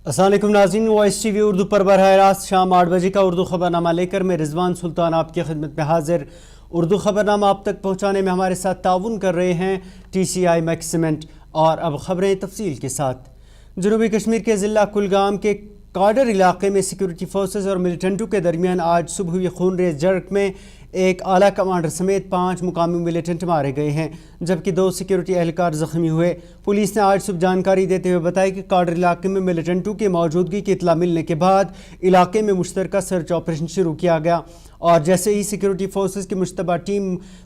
अस्सलाम वालेकुम नाज़रीन, वॉइस टीवी उर्दू पर बरह रास्त शाम 8 बजे का उर्दू खबरनामा लेकर मैं रिजवान सुल्तान आपकी खिदमत में हाजिर। उर्दू खबरनामा आप तक पहुँचाने में हमारे साथ ताउन कर रहे हैं TCI मैक्सिमेंट। और अब खबरें तफसील के साथ। जनूबी कश्मीर के ज़िला कुलगाम के काडर इलाके में सिक्योरिटी फोर्सेज और मिलिटेंटों के दरमियान आज सुबह हुई खूनरेज़ झड़प में एक आला कमांडर समेत 5 मुकामी मिलिटेंट मारे गए हैं, जबकि 2 सिक्योरिटी एहलकार जख्मी हुए। पुलिस ने आज सुबह जानकारी देते हुए बताया कि काडर इलाके में मिलिटेंटों की मौजूदगी की इतला मिलने के बाद इलाके में मुश्तरका सर्च ऑपरेशन शुरू किया गया और जैसे ही सिक्योरिटी फोर्सेज की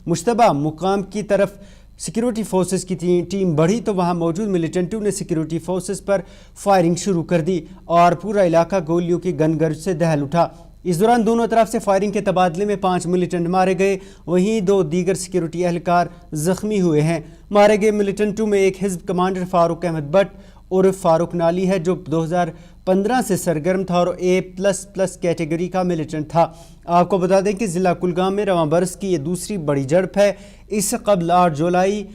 मुश्तबा मुकाम की तरफ सिक्योरिटी फोर्सेस की टीम बढ़ी तो वहां मौजूद मिलिटेंटों ने सिक्योरिटी फोर्सेस पर फायरिंग शुरू कर दी और पूरा इलाका गोलियों की गनगर्ज से दहल उठा। इस दौरान दोनों तरफ से फायरिंग के तबादले में 5 मिलिटेंट मारे गए, वहीं 2 दीगर सिक्योरिटी एहलकार जख्मी हुए हैं। मारे गए मिलिटेंटों में एक हिज़्ब कमांडर फारूक अहमद भट्ट उर्फ फारूक नाली है, जो 2015 से सरगर्म था और A++ कैटेगरी का मिलिटेंट था। आपको बता दें कि ज़िला कुलगाम में रवां बरस की ये दूसरी बड़ी झड़प है। इससे कबल 8 जुलाई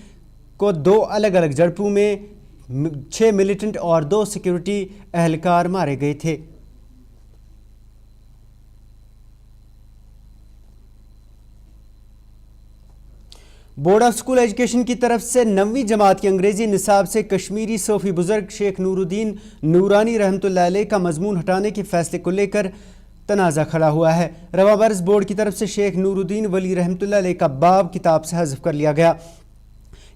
को 2 अलग अलग झड़पों में 6 मिलिटेंट और 2 सिक्योरिटी एहलकार मारे गए थे। बोर्ड ऑफ स्कूल एजुकेशन की तरफ से 9वीं जमात की अंग्रेजी निसाब से कश्मीरी सूफी बुजुर्ग शेख नूरुद्दीन नूरानी रहमतुल्लाह अलैह का मजमून हटाने के फैसले को लेकर तनाज़ा खड़ा हुआ है। रवा बरस बोर्ड की तरफ से शेख नूरुद्दीन वली रहमतुल्लाह अलैह का बाब किताब से हज़फ कर लिया गया।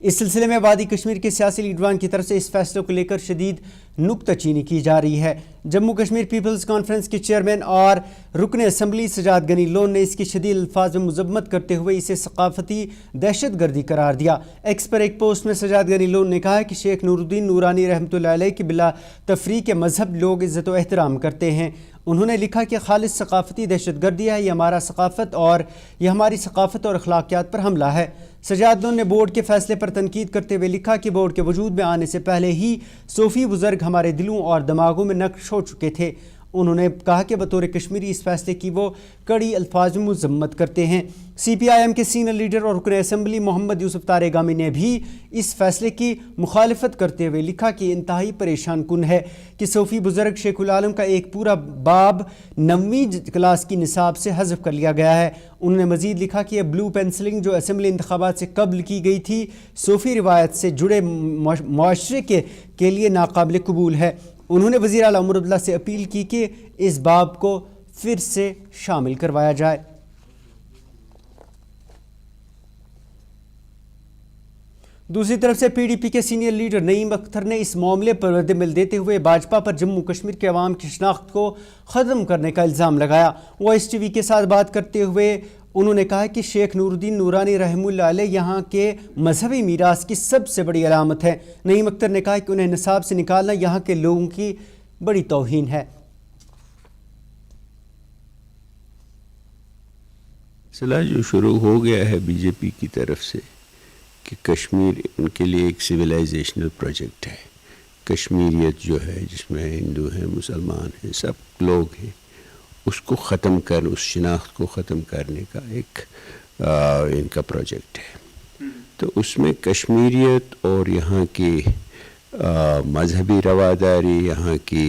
इस सिलसिले में वादी कश्मीर के सियासी लीडरान की तरफ से इस फैसले को लेकर शदीद नुक्ताचीनी की जा रही है। जम्मू कश्मीर पीपल्स कॉन्फ्रेंस के चेयरमैन और रुकन असम्बली सजाद गनी लोन ने इसकी शदीद अल्फाज में मजम्मत करते हुए इसे सकाफती दहशतगर्दी करार दिया। एक्स पर एक पोस्ट में सजाद गनी लोन ने कहा है कि शेख नूरुद्दीन नूरानी रहमतुल्लाह अलैह की बिला तफरीक मजहब लोग इज़्ज़त व एहतराम करते हैं। उन्होंने लिखा कि खालिस सकाफती दहशतगर्दी है, यह हमारी सकाफत और अखलाकियात पर हमला है। सजाद ने बोर्ड के फैसले पर तनकीद करते हुए लिखा कि बोर्ड के वजूद में आने से पहले ही सूफी बुजुर्ग हमारे दिलों और दिमागों में नक्श हो चुके थे। उन्होंने कहा कि बतौर कश्मीरी इस फैसले की वो कड़ी अल्फाज में मजम्मत करते हैं। CPIM के सीनियर लीडर और रुकन असम्बली मोहम्मद यूसुफ तारेगामी ने भी इस फैसले की मुखालिफत करते हुए लिखा कि इंतहाई परेशान कुन है कि सूफी बुजुर्ग शेखुल आलम का एक पूरा बाब 9वीं क्लास की निसाब से हज़फ कर लिया गया है। उन्होंने मजीद लिखा कि यह ब्लू पेंसिलिंग जो असम्बली इंतखाबात से कबल की गई थी सूफी रिवायत से जुड़े मुआशरे के लिए नाकाबिल कबूल है। उन्होंने वज़ीर आला उमर अब्दुल्ला से अपील की कि इस बाब को फिर से शामिल करवाया जाए। दूसरी तरफ से PDP के सीनियर लीडर नईम अख्तर ने इस मामले पर रद्द-ए-अमल देते हुए भाजपा पर जम्मू कश्मीर के अवाम की शनाख्त को ख़त्म करने का इल्ज़ाम लगाया। वॉइस टीवी के साथ बात करते हुए उन्होंने कहा कि शेख नूरुद्दीन नूरानी रहमुल्लाह अलैह यहाँ के मजहबी मीरास की सबसे बड़ी अलामत है। नईम अख्तर ने कहा कि उन्हें निसाब से निकालना यहाँ के लोगों की बड़ी तौहीन है। सिलसिला जो शुरू हो गया है बीजेपी की तरफ से कि कश्मीर उनके लिए एक सिविलाइजेशनल प्रोजेक्ट है। कश्मीरियत जो है जिसमें हिंदू हैं, मुसलमान हैं, सब लोग हैं, उसको ख़त्म कर उस शिनाख्त को ख़त्म करने का एक इनका प्रोजेक्ट है। तो उसमें कश्मीरियत और यहाँ की मजहबी रवादारी, यहाँ की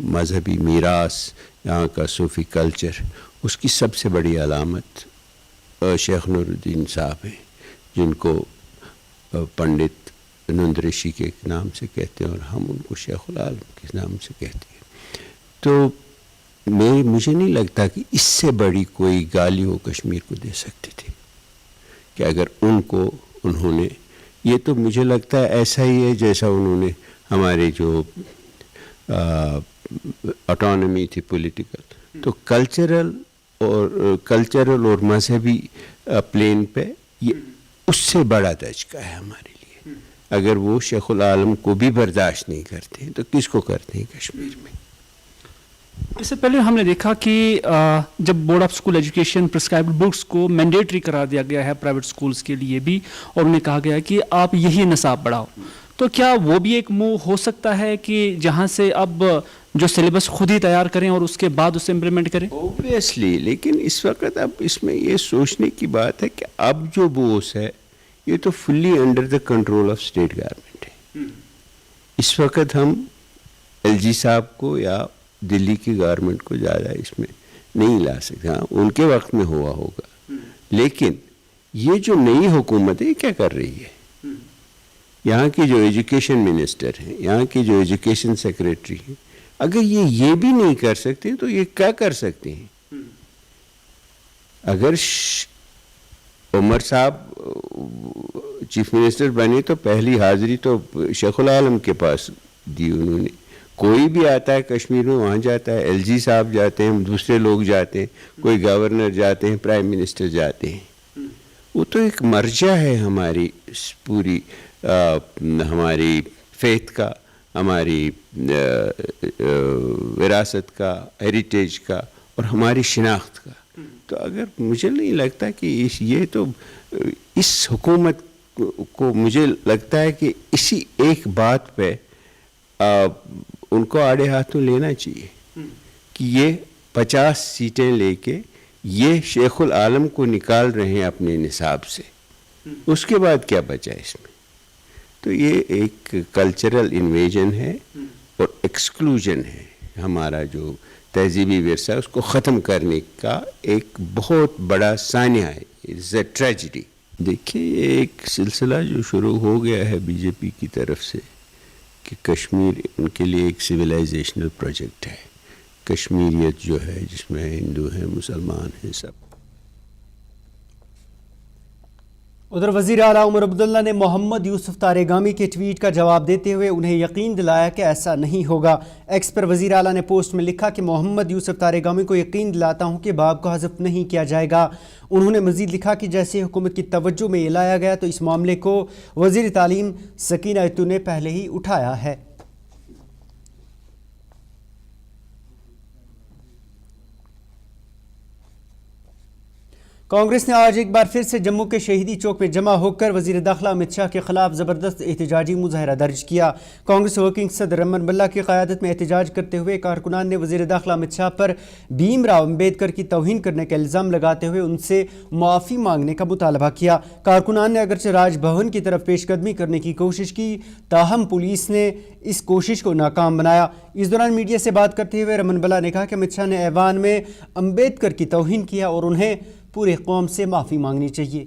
मजहबी मीरास, यहाँ का सूफ़ी कल्चर, उसकी सबसे बड़ी अलामत शेख नूरुद्दीन साहब हैं, जिनको पंडित नंद ऋषि के नाम से कहते हैं और हम उनको शेखुल आलम के नाम से कहते हैं। तो मुझे नहीं लगता कि इससे बड़ी कोई गाली वो कश्मीर को दे सकते थे कि अगर उन्होंने ये, तो मुझे लगता है ऐसा ही है जैसा उन्होंने हमारे जो ऑटोनॉमी थी पॉलिटिकल, तो कल्चरल और मजहबी प्लेन पे ये उससे बड़ा दचका है हमारे लिए। अगर वो शेखुल आलम को भी बर्दाश्त नहीं करते हैं तो किसको करते हैं कश्मीर में। इससे पहले हमने देखा कि जब board of school education prescribed books को मैंडेटरी करार दिया गया है प्राइवेट स्कूल्स के लिए भी, और उन्हें कहा गया है कि आप यही निसाब बढ़ाओ, तो क्या वो भी एक मूव हो सकता है कि जहां से अब जो सिलेबस खुद ही तैयार करें और उसके बाद उसे इम्प्लीमेंट करें? ओबियसली, लेकिन इस वक्त अब इसमें ये सोचने की बात है कि अब जो बोस है ये तो fully under the control of state government है। इस वक्त हम एलजी साहब को या दिल्ली की गवर्नमेंट को ज़्यादा इसमें नहीं ला सकते। हाँ, उनके वक्त में हुआ होगा, लेकिन ये जो नई हुकूमत है ये क्या कर रही है? यहाँ की जो एजुकेशन मिनिस्टर हैं, यहाँ की जो एजुकेशन सेक्रेटरी हैं, अगर ये भी नहीं कर सकते तो ये क्या कर सकते हैं? अगर उमर साहब चीफ मिनिस्टर बने तो पहली हाजिरी तो शेखुल आलम के पास दी उन्होंने। कोई भी आता है कश्मीर में वहाँ जाता है, एलजी साहब जाते हैं, दूसरे लोग जाते हैं, कोई गवर्नर जाते हैं, प्राइम मिनिस्टर जाते हैं। वो तो एक मर्जा है हमारी पूरी हमारी फेथ का, हमारी विरासत का, हेरिटेज का और हमारी शिनाख्त का। तो अगर मुझे नहीं लगता कि इस हुकूमत को मुझे लगता है कि इसी एक बात पे उनको आड़े हाथों लेना चाहिए कि ये 50 सीटें लेके ये शेखुल आलम को निकाल रहे हैं अपने निसाब से, उसके बाद क्या बचा इसमें? तो ये एक कल्चरल इन्वेजन है और एक्सक्लूजन है। हमारा जो तहजीबी विरसा है उसको ख़त्म करने का एक बहुत बड़ा सानिया है। It's a tragedy. देखिए, एक सिलसिला जो शुरू हो गया है बीजेपी की तरफ से कि कश्मीर उनके लिए एक सिविलाइजेशनल प्रोजेक्ट है। कश्मीरियत जो है जिसमें हिंदू हैं, मुसलमान हैं, सब। उधर वज़ीर आला उमर अब्दुल्ला ने मोहम्मद यूसुफ तारेगामी के ट्वीट का जवाब देते हुए उन्हें यकीन दिलाया कि ऐसा नहीं होगा। एक्स पर वज़ीर आला ने पोस्ट में लिखा कि मोहम्मद यूसुफ तारेगामी को यकीन दिलाता हूं कि बाब को हज़फ नहीं किया जाएगा। उन्होंने मज़ीद लिखा कि जैसे हुकूमत की तवज्जो में ये लाया गया तो इस मामले को वज़ीर तालीम सकीना इत्तू ने पहले ही उठाया है। कांग्रेस ने आज एक बार फिर से जम्मू के शहीदी चौक में जमा होकर वज़ीर दाखिला अमित शाह के खिलाफ ज़बरदस्त एहतजाजी मुजाहरा दर्ज किया। कांग्रेस वर्किंग सदर रमन बल्ला की क़यादत में एहतजाज करते हुए कारकुनान ने वज़ीर दाखिला अमित शाह पर भीमराव अम्बेडकर की तौहीन करने का इल्ज़ाम लगाते हुए उनसे मुआफ़ी मांगने का मुतालबा किया। कारकुनान ने अगरचे राजभवन की तरफ पेशकदमी करने की कोशिश की, ताहम पुलिस ने इस कोशिश को नाकाम बनाया। इस दौरान मीडिया से बात करते हुए रमन बल्ला ने कहा कि अमित शाह ने ऐवान में अम्बेडकर की तौहीन किया और उन्हें पूरे कौम से माफ़ी मांगनी चाहिए।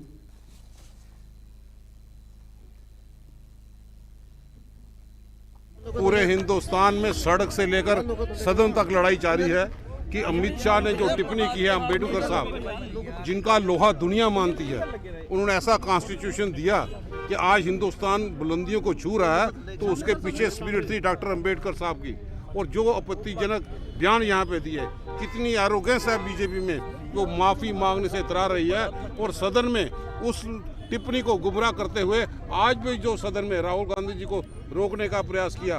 पूरे हिंदुस्तान में सड़क से लेकर सदन तक लड़ाई जारी है कि अमित शाह ने जो टिप्पणी की है अम्बेडकर साहब, जिनका लोहा दुनिया मानती है, उन्होंने ऐसा कॉन्स्टिट्यूशन दिया कि आज हिंदुस्तान बुलंदियों को छू रहा है, तो उसके पीछे स्पिरिट थी डॉक्टर अम्बेडकर साहब की। और जो आपत्तिजनक बयान यहाँ पे दिए, कितनी एरोगेंस है बीजेपी में, जो माफ़ी मांगने से इतरा रही है और सदन में उस टिप्पणी को गुमराह करते हुए आज भी जो सदन में राहुल गांधी जी को रोकने का प्रयास किया,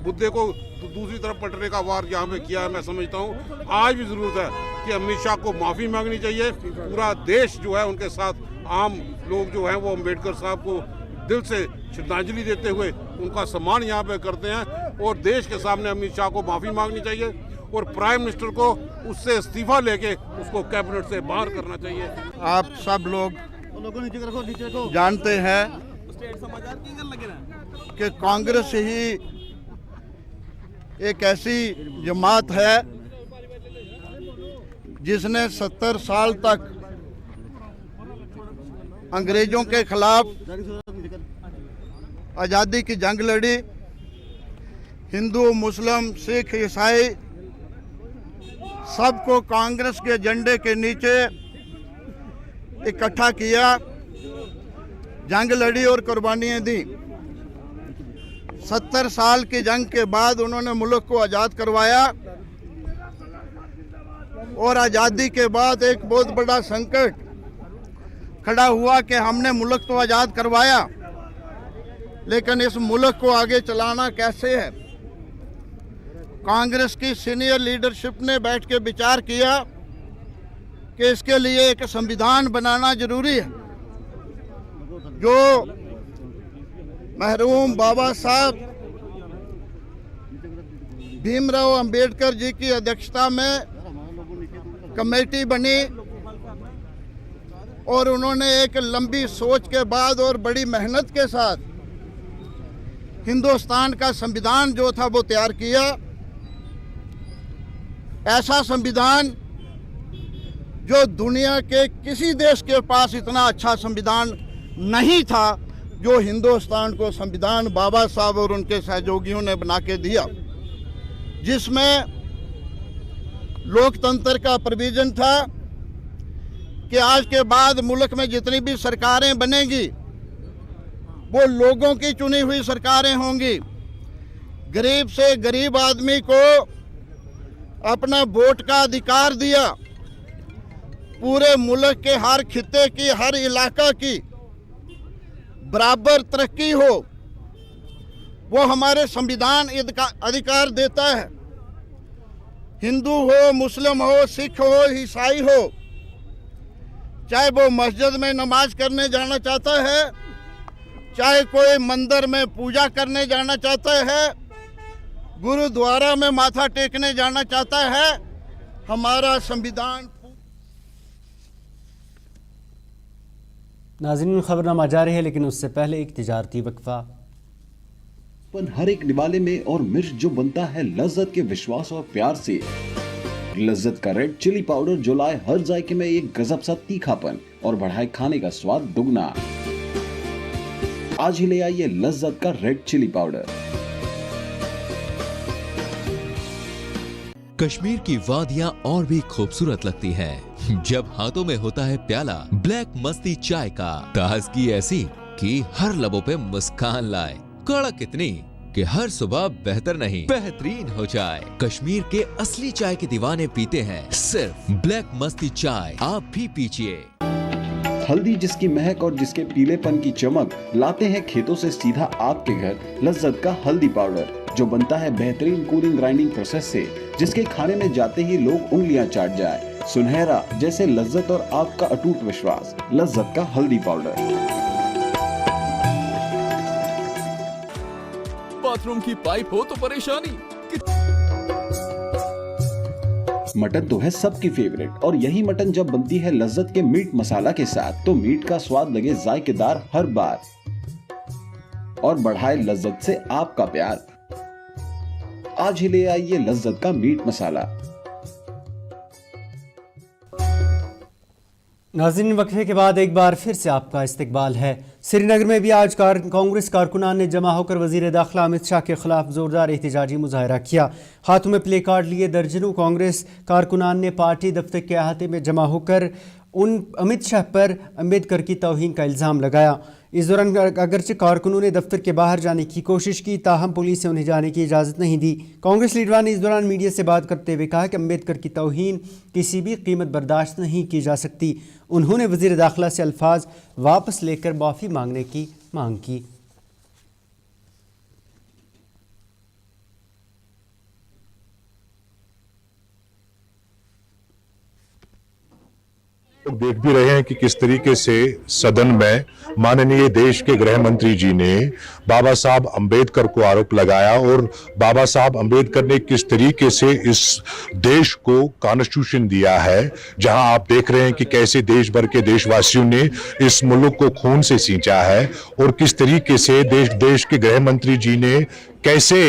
मुद्दे को दूसरी तरफ पलटने का वार यहाँ पे किया है। मैं समझता हूँ आज भी ज़रूरत है कि अमित शाह को माफ़ी मांगनी चाहिए। पूरा देश जो है उनके साथ, आम लोग जो हैं वो अम्बेडकर साहब को दिल से श्रद्धांजलि देते हुए उनका सम्मान यहाँ पे करते हैं और देश के सामने अमित शाह को माफ़ी मांगनी चाहिए और प्राइम मिनिस्टर को उससे इस्तीफा लेके उसको कैबिनेट से बाहर करना चाहिए। आप सब लोग जानते हैं कि कांग्रेस ही एक ऐसी जमात है जिसने 70 साल तक अंग्रेजों के खिलाफ आज़ादी की जंग लड़ी, हिंदू, मुस्लिम, सिख, ईसाई सबको कांग्रेस के झंडे के नीचे इकट्ठा किया, जंग लड़ी और कुर्बानियां दी। 70 साल की जंग के बाद उन्होंने मुल्क को आज़ाद करवाया और आज़ादी के बाद एक बहुत बड़ा संकट खड़ा हुआ कि हमने मुल्क तो आज़ाद करवाया, लेकिन इस मुल्क को आगे चलाना कैसे है। कांग्रेस की सीनियर लीडरशिप ने बैठ के विचार किया कि इसके लिए एक संविधान बनाना जरूरी है, जो मरहूम बाबा साहब भीमराव अंबेडकर जी की अध्यक्षता में कमेटी बनी और उन्होंने एक लंबी सोच के बाद और बड़ी मेहनत के साथ हिंदुस्तान का संविधान जो था वो तैयार किया। ऐसा संविधान जो दुनिया के किसी देश के पास इतना अच्छा संविधान नहीं था जो हिंदुस्तान को संविधान बाबा साहब और उनके सहयोगियों ने बना के दिया, जिसमें लोकतंत्र का प्रोविजन था कि आज के बाद मुल्क में जितनी भी सरकारें बनेंगी वो लोगों की चुनी हुई सरकारें होंगी। गरीब से गरीब आदमी को अपना वोट का अधिकार दिया। पूरे मुल्क के हर खित्ते की, हर इलाका की बराबर तरक्की हो, वो हमारे संविधान अधिकार देता है। हिंदू हो, मुस्लिम हो, सिख हो, ईसाई हो, चाहे वो मस्जिद में नमाज करने जाना चाहता है, चाहे कोई मंदिर में पूजा करने जाना चाहता है, गुरुद्वारा में माथा टेकने जाना चाहता है, हमारा संविधान। नाज़रीन, खबरनामा जारी है लेकिन उससे पहले एक तिजारती वक्फा। हर एक निवाले में और मिर्च जो बनता है लज्जत के विश्वास और प्यार से। लज्जत का रेड चिली पाउडर जो लाए हर जायके में एक गजब सा तीखापन और बढ़ाए खाने का स्वाद दुगना। आज ही ले आइए लज्जत का रेड चिली पाउडर। कश्मीर की वादियां और भी खूबसूरत लगती हैं जब हाथों में होता है प्याला ब्लैक मस्ती चाय का। ताजगी ऐसी कि हर लबों पे मुस्कान लाए, कड़क इतनी कि हर सुबह बेहतर नहीं बेहतरीन हो जाए। कश्मीर के असली चाय के दीवाने पीते हैं सिर्फ ब्लैक मस्ती चाय, आप भी पीजिए। हल्दी जिसकी महक और जिसके पीलेपन की चमक लाते हैं खेतों से सीधा आपके घर। लज्जत का हल्दी पाउडर जो बनता है बेहतरीन कूलिंग ग्राइंडिंग प्रोसेस से, जिसके खाने में जाते ही लोग उंगलियां चाट जाए। सुनहरा जैसे लज्जत और आपका अटूट विश्वास। लज्जत का हल्दी पाउडर। बाथरूम की पाइप हो तो परेशानी। मटन तो है सबकी फेवरेट और यही मटन जब बनती है लज्जत के मीट मसाला के साथ तो मीट का स्वाद लगे जायकेदार हर बार और बढ़ाए लज्जत से आपका प्यार। आज ही ले आइए लज्जत का मीट मसाला। नाज़रीन, वक्फे के बाद एक बार फिर से आपका इस्तकबाल है। श्रीनगर में भी आज कांग्रेस कारकुनान ने जमा होकर वज़ीर दाखिला अमित शाह के खिलाफ जोरदार एहतजाजी मुजाहरा किया। हाथों में प्ले कार्ड लिए दर्जनों कांग्रेस कारकुनान ने पार्टी दफ्तर के अहाते में जमा होकर उन अमित शाह पर अम्बेडकर की तौहीन का इल्ज़ाम लगाया। इस दौरान अगरचे कारकुनों ने दफ्तर के बाहर जाने की कोशिश की, ताहम पुलिस ने उन्हें जाने की इजाज़त नहीं दी। कांग्रेस लीडरान ने इस दौरान मीडिया से बात करते हुए कहा कि अम्बेडकर की तौहीन किसी भी कीमत बर्दाश्त नहीं की जा सकती। उन्होंने वज़ीर दाखिला से अल्फाज वापस लेकर माफ़ी मांगने की मांग की। लोग देख भी रहे हैं कि किस तरीके से सदन में माननीय देश के गृह मंत्री जी ने बाबा साहब अंबेडकर को आरोप लगाया और बाबा साहब अंबेडकर ने किस तरीके से इस देश को कॉन्स्टिट्यूशन दिया है, जहां आप देख रहे हैं कि कैसे देश भर के देशवासियों ने इस मुल्क को खून से सींचा है और किस तरीके से देश के गृह मंत्री जी ने कैसे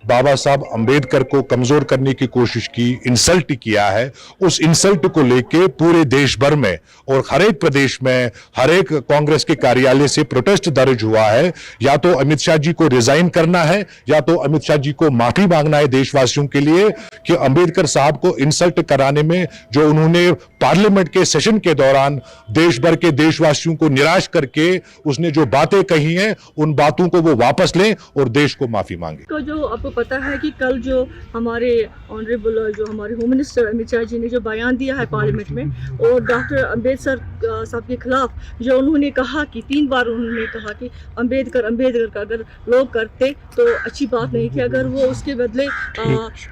बाबा साहब अंबेडकर को कमजोर करने की कोशिश की, इंसल्ट किया है। उस इंसल्ट को लेके पूरे देश भर में और हर एक प्रदेश में हर एक कांग्रेस के कार्यालय से प्रोटेस्ट दर्ज हुआ है। या तो अमित शाह जी को रिजाइन करना है या तो अमित शाह जी को माफी मांगना है देशवासियों के लिए कि अंबेडकर साहब को इंसल्ट कराने में जो उन्होंने पार्लियामेंट के सेशन के दौरान देश भर के देशवासियों को निराश करके उसने जो बातें कही हैं उन बातों को वो वापस लें और देश को माफी मांगे। तो जो आपको पता है कि कल जो हमारे ऑनरेबल जो हमारे होम मिनिस्टर अमित शाह जी ने जो बयान दिया है पार्लियामेंट में और डॉक्टर अंबेडकर साहब के खिलाफ जो उन्होंने कहा कि 3 बार उन्होंने कहा कि अंबेडकर का अगर लोग करते तो अच्छी बात नहीं थी, अगर वो उसके बदले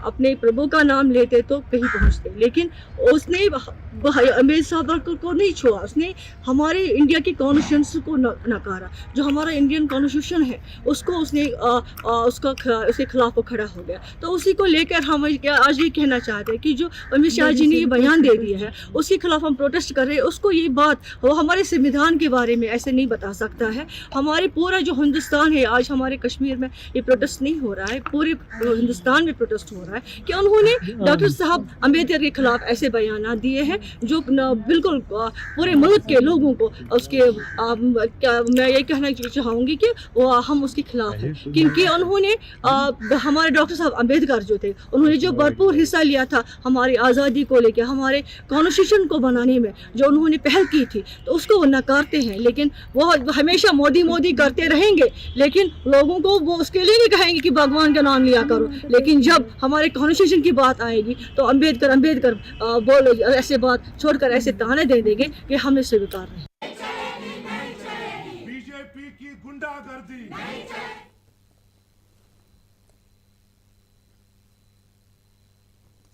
अपने प्रभु का नाम लेते तो कहीं पहुंचते। लेकिन उसने अंबेडकर साहब को नहीं छोड़ा, उसने हमारे इंडिया की कॉन्स्टिट्यूशन को नकारा। जो हमारा इंडियन कॉन्स्टिट्यूशन है उसको उसने उसके खिलाफ वो खड़ा हो गया। तो उसी को लेकर हम आज ये कहना चाहते हैं कि जो अमित शाह जी ने ये बयान दे दिया है उसके खिलाफ हम प्रोटेस्ट कर रहे हैं। उसको ये बात वो हमारे संविधान के बारे में ऐसे नहीं बता सकता है। हमारे पूरा जो हिंदुस्तान है, आज हमारे कश्मीर में ये प्रोटेस्ट नहीं हो रहा है, पूरे हिंदुस्तान में प्रोटेस्ट हो रहा है कि उन्होंने डॉक्टर साहब अम्बेडकर के खिलाफ ऐसे बयान दिए हैं जो बिल्कुल पूरे मुल्क के लोगों को उसके मैं ये कहना चाहूँगी कि वो हम उसके खिलाफ हैं, क्योंकि उन्होंने हमारे डॉक्टर साहब अम्बेडकर जो थे उन्होंने जो भरपूर हिस्सा लिया था हमारी आज़ादी को लेकर, हमारे कॉन्स्टिट्यूशन को बनाने में जो उन्होंने पहल की थी, तो उसको वो नकारते हैं। लेकिन वो हमेशा मोदी मोदी करते रहेंगे, लेकिन लोगों को वो उसके लिए नहीं कहेंगे कि भगवान का नाम लिया करो। लेकिन जब हमारे कॉन्स्टिट्यूशन की बात आएगी तो अम्बेडकर बोल ऐसे बात छोड़कर ऐसे ताने दे देंगे कि हमें स्वीकार नहीं। बीजेपी की गुंडागर्दी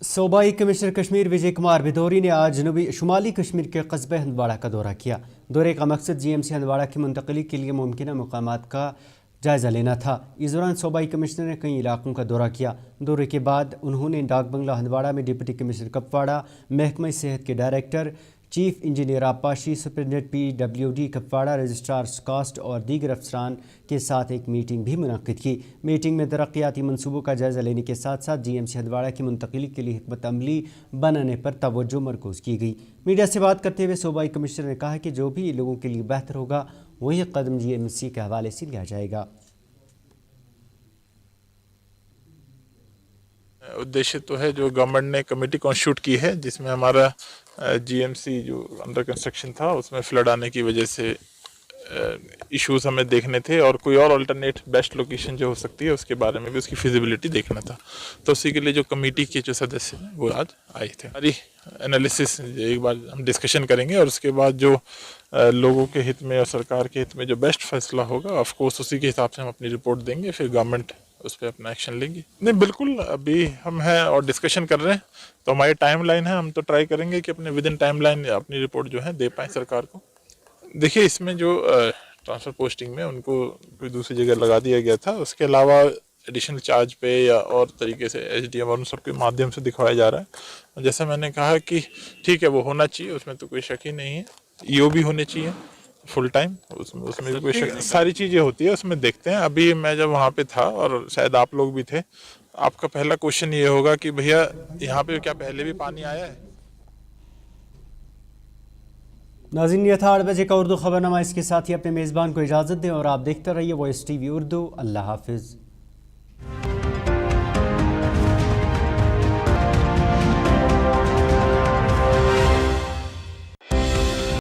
सूबाई कमिश्नर कश्मीर विजय कुमार भिदौरी ने आज जनूबी शुमाली कश्मीर के कस्बे हंदवाड़ा का दौरा किया। दौरे का मकसद GMC हंदवाड़ा की मुंतकली के लिए मुमकिन मकामात का जायज़ा लेना था। इस दौरान सूबाई कमिश्नर ने कई इलाकों का दौरा किया। दौरे के बाद उन्होंने डाक बंगला हंदवाड़ा में डिप्टी कमिश्नर कपवाड़ा, महकमा सेहत के डायरेक्टर, चीफ इंजीनियर आपाशी, सुपरिटेंडेंट PWD कपवाड़ा, रजिस्ट्रार कास्ट और दीगर अफसरान के साथ एक मीटिंग भी मुनक़्क़िद की। मीटिंग में तरक्याती मनसूबों का जायज़ा लेने के साथ साथ GMC हंदवाड़ा की मुंतकली के लिए हिकमत अमली बनाने पर तवज्जो मरकूज़ की गई। मीडिया से बात करते हुए सूबाई कमिश्नर ने कहा कि जो भी लोगों के लिए बेहतर होगा वही कदम GMC के हवाले से लिया जाएगा। उद्देश्य तो है जो गवर्नमेंट ने कमेटी कॉन्स्टिट्यूट की है जिसमें हमारा GMC जो अंडर कंस्ट्रक्शन था उसमें फ्लड आने की वजह से इश्यूज हमें देखने थे और कोई और अल्टरनेट बेस्ट लोकेशन जो हो सकती है उसके बारे में भी उसकी फिजिबिलिटी देखना था। तो उसी के लिए जो कमेटी के जो सदस्य हैं वो आज आए थे। हमारी एनालिसिस एक बार हम डिस्कशन करेंगे और उसके बाद जो लोगों के हित में और सरकार के हित में जो बेस्ट फैसला होगा ऑफ कोर्स उसी के हिसाब से हम अपनी रिपोर्ट देंगे, फिर गवर्नमेंट उस पर अपना एक्शन लेंगे। नहीं, बिल्कुल अभी हम हैं और डिस्कशन कर रहे हैं, तो हमारी टाइमलाइन है, हम तो ट्राई करेंगे कि अपने विद इन टाइमलाइन अपनी रिपोर्ट जो है दे पाएँ सरकार को। देखिए इसमें जो ट्रांसफ़र पोस्टिंग में उनको कोई दूसरी जगह लगा दिया गया था, उसके अलावा एडिशनल चार्ज पे या और तरीके से SDM और उन सब के माध्यम से दिखवाया जा रहा है। जैसे मैंने कहा कि ठीक है वो होना चाहिए, उसमें तो कोई शक ही नहीं है। EO भी होने चाहिए फुल टाइम, उसमें भी कोई शक, सारी चीज़ें होती है उसमें देखते हैं। अभी मैं जब वहाँ पे था और शायद आप लोग भी थे, आपका पहला क्वेश्चन ये होगा कि भैया यहाँ पे क्या पहले भी पानी आया है? नाज़रीन, ये था 8 बजे का उर्दू खबरनामा। इसके साथ ही अपने मेज़बान को इजाज़त दें और आप देखते रहिए वॉइस TV उर्दू। अल्लाह हाफिज़।